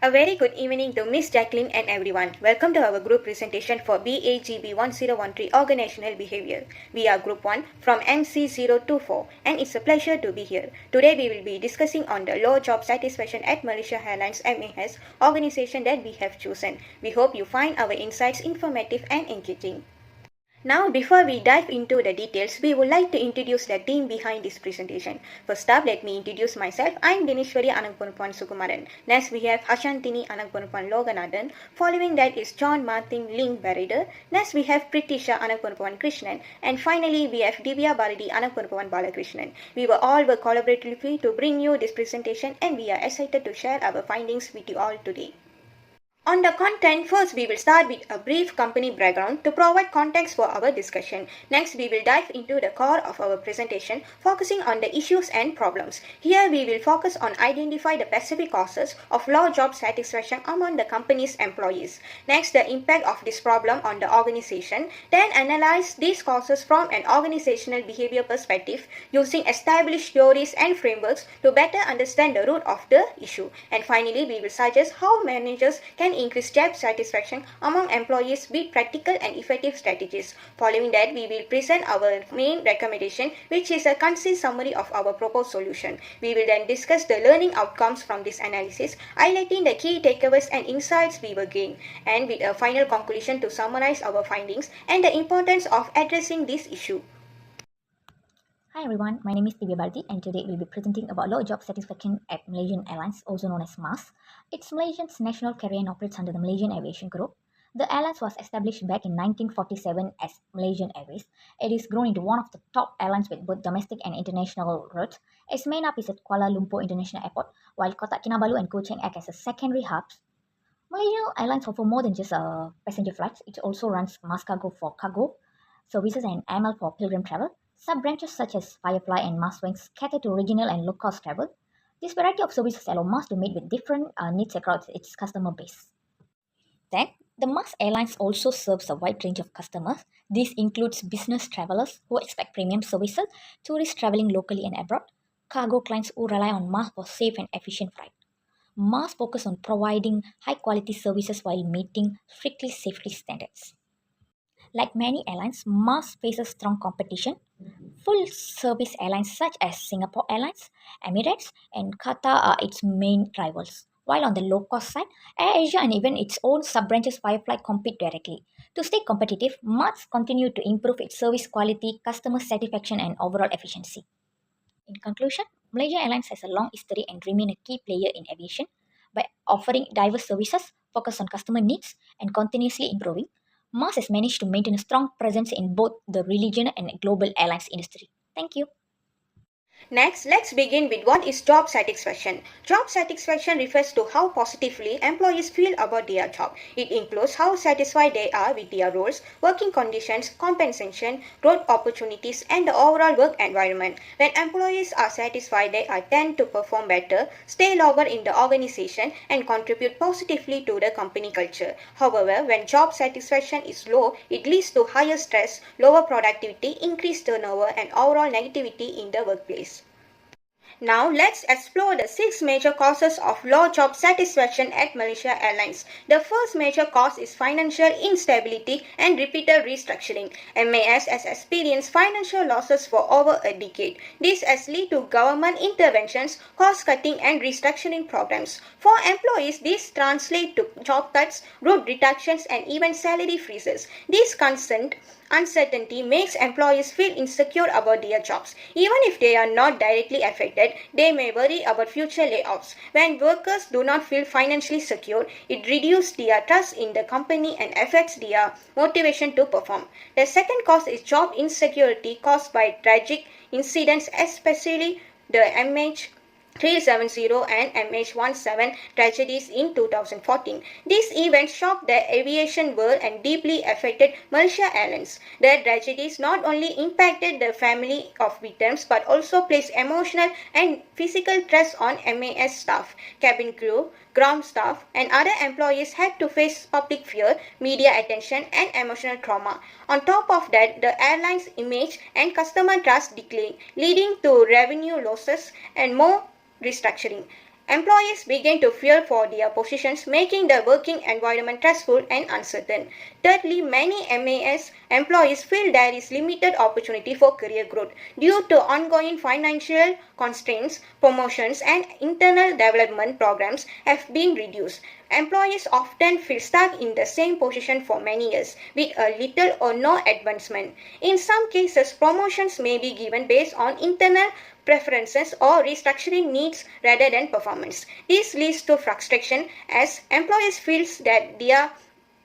A very good evening to Miss Jacqueline and everyone. Welcome to our group presentation for BAGB 1013 Organizational Behavior. We are Group 1 from MC024 and it's a pleasure to be here. Today we will be discussing on the low job satisfaction at Malaysia Airlines MAS organization that we have chosen. We hope you find our insights informative and engaging. Now, before we dive into the details, we would like to introduce the team behind this presentation. First up, let me introduce myself. I am Dineshwari Anangpunupan Sukumaran. Next, we have Hashantini Anangpunupan Loganathan. Following that is John Martin Ling Berader. Next, we have Pritisha Anangpunupan Krishnan. And finally, we have Divya Bharati Anangpunupan Balakrishnan. We will all work collaboratively to bring you this presentation and we are excited to share our findings with you all today. On the content, first we will start with a brief company background to provide context for our discussion. Next, we will dive into the core of our presentation, focusing on the issues and problems. Here, we will focus on identify the specific causes of low job satisfaction among the company's employees. Next, the impact of this problem on the organization. Then, analyze these causes from an organizational behavior perspective using established theories and frameworks to better understand the root of the issue. And finally, we will suggest how managers can increase job satisfaction among employees with practical and effective strategies. Following that, we will present our main recommendation, which is a concise summary of our proposed solution. We will then discuss the learning outcomes from this analysis, highlighting the key takeaways and insights we will gain, and with a final conclusion to summarize our findings and the importance of addressing this issue. Hi everyone, my name is Divya Bharati and today we'll be presenting about low job satisfaction at Malaysian Airlines, also known as MAS. It's Malaysia's national carrier and operates under the Malaysian Aviation Group. The airlines was established back in 1947 as Malaysian Airways. It is grown into one of the top airlines with both domestic and international routes. Its main hub is at Kuala Lumpur International Airport, while Kotak Kinabalu and Kuching act as a secondary hubs. Malaysian Airlines offer more than just passenger flights. It also runs MAS Cargo for cargo services and ML for pilgrim travel. Sub-branches such as Firefly and MAS Wings cater to regional and low-cost travel. This variety of services allow MAS to meet with different needs across its customer base. Then, the MAS Airlines also serves a wide range of customers. This includes business travelers who expect premium services, tourists traveling locally and abroad, cargo clients who rely on MAS for safe and efficient flight. MAS focus on providing high-quality services while meeting strictly safety standards. Like many airlines, MAS faces strong competition. Full-service airlines such as Singapore Airlines, Emirates, and Qatar are its main rivals. While on the low-cost side, AirAsia and even its own sub-branches Firefly compete directly. To stay competitive, MAS continue to improve its service quality, customer satisfaction, and overall efficiency. In conclusion, Malaysia Airlines has a long history and remain a key player in aviation. By offering diverse services, focus on customer needs, and continuously improving, MAS has managed to maintain a strong presence in both the regional and global airlines industry. Thank you. Next, let's begin with what is job satisfaction. Job satisfaction refers to how positively employees feel about their job. It includes how satisfied they are with their roles, working conditions, compensation, growth opportunities, and the overall work environment. When employees are satisfied, they tend to perform better, stay longer in the organization, and contribute positively to the company culture. However, when job satisfaction is low, it leads to higher stress, lower productivity, increased turnover, and overall negativity in the workplace. Now let's explore the 6 major causes of low job satisfaction at Malaysia Airlines. The first major cause is financial instability and repeated restructuring. MAS has experienced financial losses for over a decade. This has led to government interventions, cost cutting and restructuring programs. For employees, this translates to job cuts, route reductions and even salary freezes. This constant uncertainty makes employees feel insecure about their jobs. Even if they are not directly affected, they may worry about future layoffs. When workers do not feel financially secure, it reduces their trust in the company and affects their motivation to perform. The second cause is job insecurity caused by tragic incidents, especially the MH370 and MH17 tragedies in 2014. These events shocked the aviation world and deeply affected Malaysia Airlines. The tragedies not only impacted the family of victims but also placed emotional and physical stress on MAS staff, cabin crew, ground staff, and other employees had to face public fear, media attention, and emotional trauma. On top of that, the airline's image and customer trust declined, leading to revenue losses and more restructuring. Employees begin to fear for their positions, making the working environment stressful and uncertain. Thirdly, many MAS employees feel there is limited opportunity for career growth due to ongoing financial constraints. Promotions and internal development programs have been reduced. Employees often feel stuck in the same position for many years with a little or no advancement. In some cases, promotions may be given based on internal preferences or restructuring needs rather than performance. This leads to frustration as employees feel that their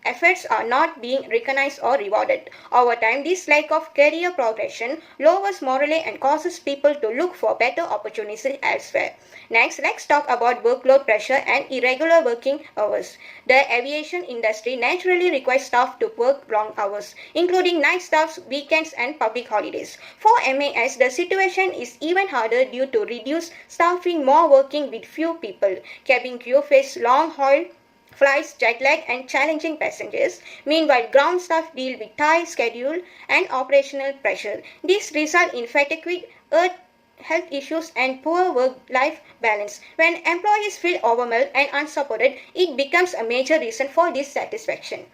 efforts are not being recognized or rewarded. Over time, this lack of career progression lowers morale and causes people to look for better opportunities elsewhere. Next, let's talk about workload pressure and irregular working hours. The aviation industry naturally requires staff to work long hours, including night staffs, weekends, and public holidays. For MAS, the situation is even harder due to reduced staffing, more working with few people. Cabin crew face long haul flights, jet lag, and challenging passengers. Meanwhile, ground staff deal with tight schedule and operational pressure. This results in fatigue, health issues, and poor work-life balance. When employees feel overwhelmed and unsupported, it becomes a major reason for dissatisfaction.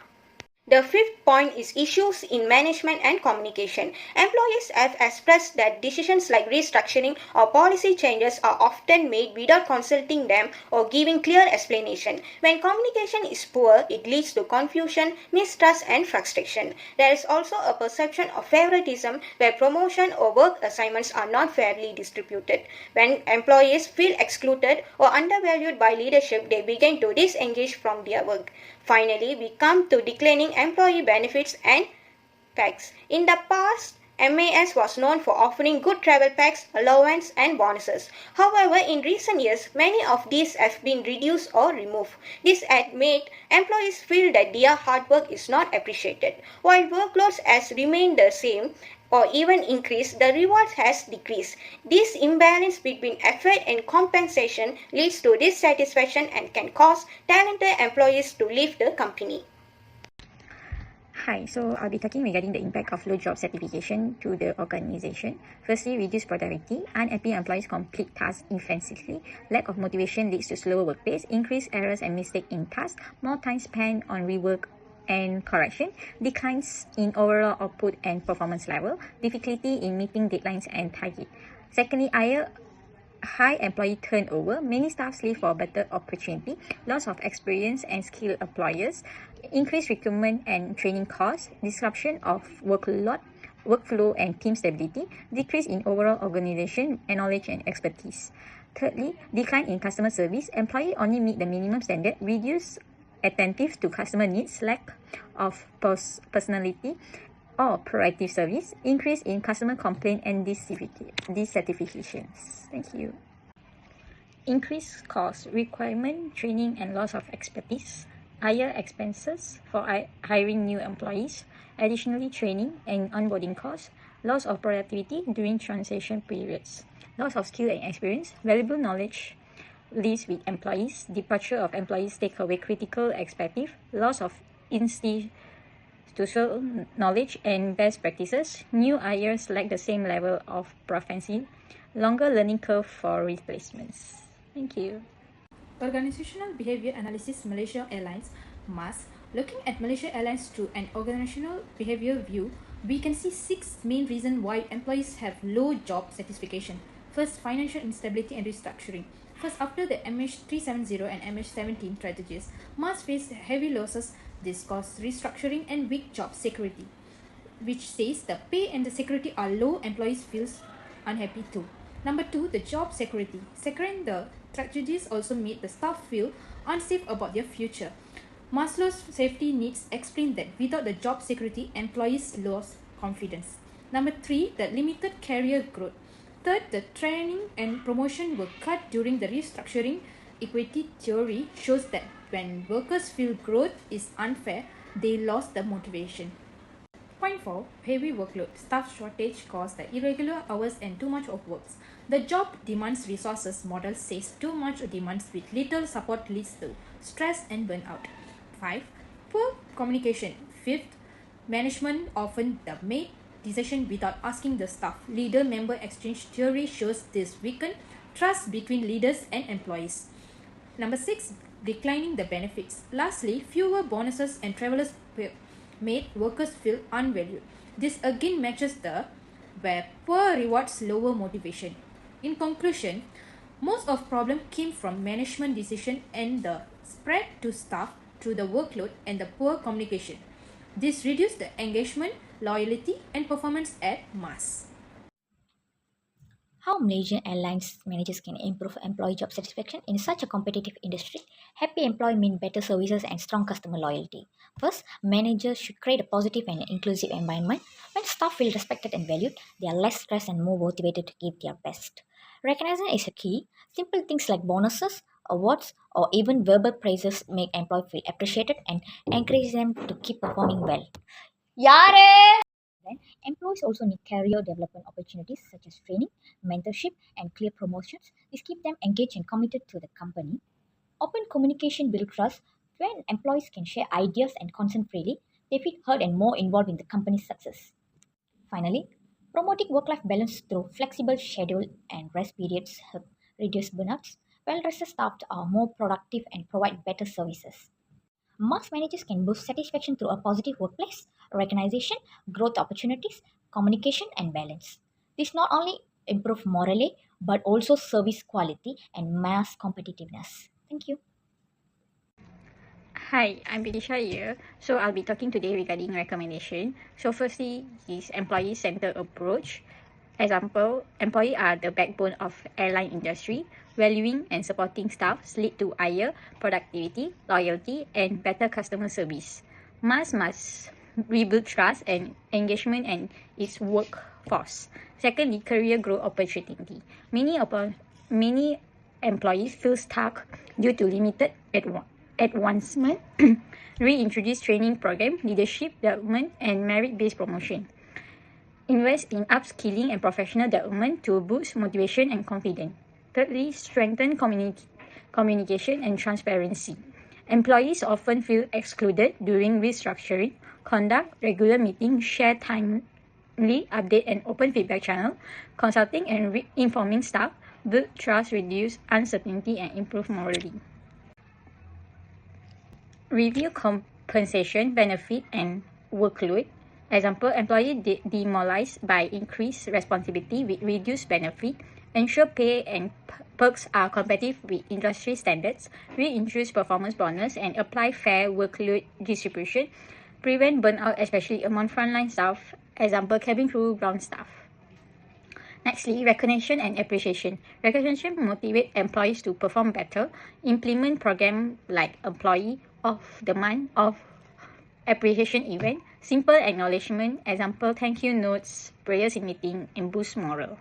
The fifth point is issues in management and communication. Employees have expressed that decisions like restructuring or policy changes are often made without consulting them or giving clear explanation. When communication is poor, it leads to confusion, mistrust, and frustration. There is also a perception of favoritism where promotion or work assignments are not fairly distributed. When employees feel excluded or undervalued by leadership, they begin to disengage from their work. Finally, we come to declining employee benefits and packs. In the past, MAS was known for offering good travel packs, allowance, and bonuses. However, in recent years, many of these have been reduced or removed. This has made employees feel that their hard work is not appreciated. While workloads has remained the same, or even increased, the reward has decreased. This imbalance between effort and compensation leads to dissatisfaction and can cause talented employees to leave the company. Hi, so I'll be talking regarding the impact of low job certification to the organization. Firstly, reduced productivity. Unhappy employees complete tasks offensively. Lack of motivation leads to slower work pace, increased errors and mistakes in tasks, more time spent on rework and correction, declines in overall output and performance level, difficulty in meeting deadlines and target. Secondly, high employee turnover, many staff leave for better opportunity, loss of experience and skilled employers, increased recruitment and training costs, disruption of workflow and team stability, decrease in overall organization and knowledge and expertise. Thirdly, decline in customer service, employee only meet the minimum standard, reduce attentive to customer needs, lack of personality or proactive service, increase in customer complaint and dissatisfactions. Thank you. Increased cost, requirement, training and loss of expertise, higher expenses for hiring new employees, additionally training and onboarding costs, loss of productivity during transition periods, loss of skill and experience, valuable knowledge leaves with employees, departure of employees take away critical expertise, loss of institutional knowledge and best practices, new hires lack the same level of proficiency, longer learning curve for replacements. Thank you. Organizational Behavior Analysis Malaysia Airlines (MAS). Looking at Malaysia Airlines through an organizational behavior view, we can see 6 main reasons why employees have low job satisfaction. First, financial instability and restructuring. First, after the MH370 and MH17 tragedies, MAS faced heavy losses. This caused restructuring and weak job security, which says the pay and the security are low, employees feel unhappy too. Number 2, the job security. Securing the tragedies also made the staff feel unsafe about their future. Maslow's safety needs explain that without the job security, employees lost confidence. Number 3, the limited career growth. Third, the training and promotion were cut during the restructuring. Equity theory shows that when workers feel growth is unfair, they lost the motivation. Point 4, heavy workload. Staff shortage caused the irregular hours and too much of work. The job demands resources model says too much demands with little support leads to stress and burnout. 5, poor communication. Fifth, management often made decision without asking the staff. Leader-member exchange theory shows this weaken trust between leaders and employees. Number 6, declining the benefits. Lastly, fewer bonuses and travelers made workers feel unvalued. This again matches the where poor rewards lower motivation. In conclusion, most of problem came from management decision and the spread to staff through the workload and the poor communication. This reduced the engagement, loyalty, and performance at Mars. How Malaysian Airlines managers can improve employee job satisfaction in such a competitive industry? Happy employee mean better services and strong customer loyalty. First, managers should create a positive and inclusive environment. When staff feel respected and valued, they are less stressed and more motivated to give their best. Recognition is a key. Simple things like bonuses, awards, or even verbal praises make employees feel appreciated and encourage them to keep performing well. Then, employees also need career development opportunities such as training, mentorship, and clear promotions. This keeps them engaged and committed to the company. Open communication builds trust. When employees can share ideas and consent freely, they feel heard and more involved in the company's success. Finally, promoting work-life balance through flexible schedule and rest periods help reduce burnouts. Well-rested staff are more productive and provide better services. Most managers can boost satisfaction through a positive workplace, recognition, growth opportunities, communication, and balance. This not only improve morale but also service quality and mass competitiveness. Thank you. Hi, I'm Vidisha here. So I'll be talking today regarding recommendation. So firstly is employee-centered approach. Example, employees are the backbone of airline industry. Valuing and supporting staff lead to higher productivity, loyalty, and better customer service. Must rebuild trust and engagement and its workforce. Secondly, career growth opportunity. Many employees feel stuck due to limited advancement, reintroduce training program, leadership development, and merit-based promotion. Invest in upskilling and professional development to boost motivation and confidence. Thirdly, strengthen communication and transparency. Employees often feel excluded during restructuring. Conduct regular meetings, share timely update and open feedback channel, consulting and informing staff, build trust, reduce uncertainty, and improve morale. Review compensation, benefit, and workload. Example, employee demoralized by increased responsibility with reduced benefit. Ensure pay and perks are competitive with industry standards. Reintroduce performance bonus and apply fair workload distribution. Prevent burnout, especially among frontline staff. Example, cabin crew, ground staff. Nextly, recognition and appreciation. Recognition motivate employees to perform better. Implement program like Employee of the Month of appreciation event. Simple acknowledgement, example, thank you notes, prayers in meeting, and boost morale.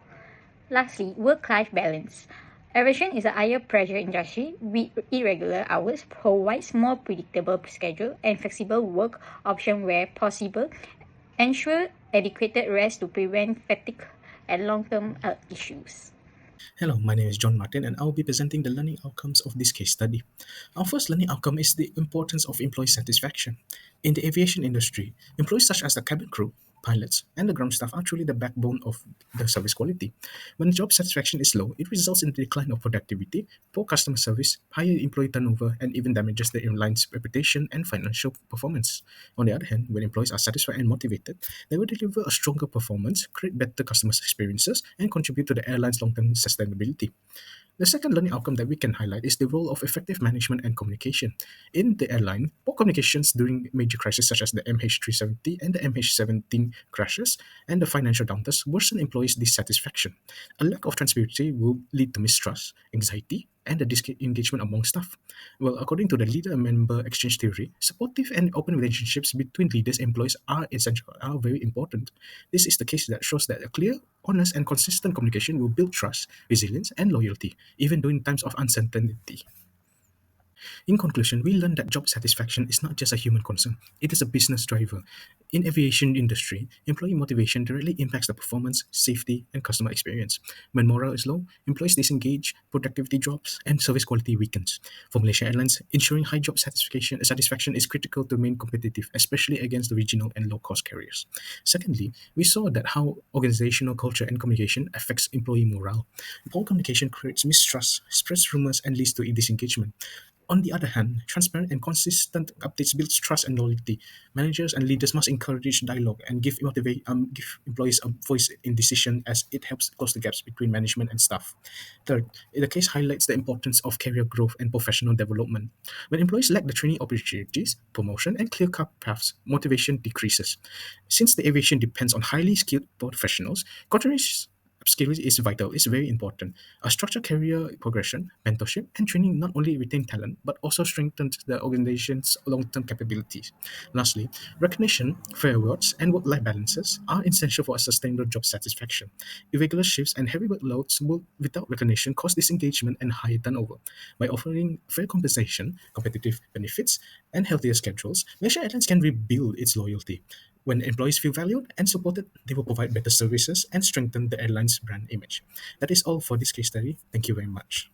Lastly, work-life balance. Aviation is a higher pressure industry with irregular hours, provides more predictable schedule and flexible work option where possible. Ensure adequate rest to prevent fatigue and long-term issues. Hello, my name is John Martin, and I'll be presenting the learning outcomes of this case study. Our first learning outcome is the importance of employee satisfaction. In the aviation industry, employees such as the cabin crew, pilots, and the ground staff are truly the backbone of the service quality. When job satisfaction is low, it results in the decline of productivity, poor customer service, higher employee turnover, and even damages the airline's reputation and financial performance. On the other hand, when employees are satisfied and motivated, they will deliver a stronger performance, create better customer experiences, and contribute to the airline's long-term sustainability. The second learning outcome that we can highlight is the role of effective management and communication. In the airline, poor communications during major crises such as the MH370 and the MH17 crashes and the financial downturns worsen employees' dissatisfaction. A lack of transparency will lead to mistrust, anxiety, and the disengagement among staff. Well, according to the leader and member exchange theory, supportive and open relationships between leaders and employees are essential, are very important. This is the case that shows that a clear, honest, and consistent communication will build trust, resilience, and loyalty, even during times of uncertainty. In conclusion, we learned that job satisfaction is not just a human concern, it is a business driver. In aviation industry, employee motivation directly impacts the performance, safety, and customer experience. When morale is low, employees disengage, productivity drops, and service quality weakens. For Malaysia Airlines, ensuring high job satisfaction is critical to remain competitive, especially against the regional and low-cost carriers. Secondly, we saw that how organizational culture and communication affects employee morale. Poor communication creates mistrust, spreads rumors, and leads to disengagement. On the other hand, transparent and consistent updates builds trust and loyalty. Managers and leaders must encourage dialogue and give employees a voice in decision, as it helps close the gaps between management and staff. Third, the case highlights the importance of career growth and professional development. When employees lack the training opportunities, promotion, and clear-cut paths, motivation decreases. Since the aviation depends on highly skilled professionals, continuous upskilling is vital, is very important. A structured career progression, mentorship, and training not only retain talent but also strengthens the organization's long-term capabilities. Lastly, recognition, fair rewards, and work-life balances are essential for a sustainable job satisfaction. Irregular shifts and heavy workloads will, without recognition, cause disengagement and higher turnover. By offering fair compensation, competitive benefits, and healthier schedules, Malaysia Airlines can rebuild its loyalty. When employees feel valued and supported, they will provide better services and strengthen the airline's brand image. That is all for this case study. Thank you very much.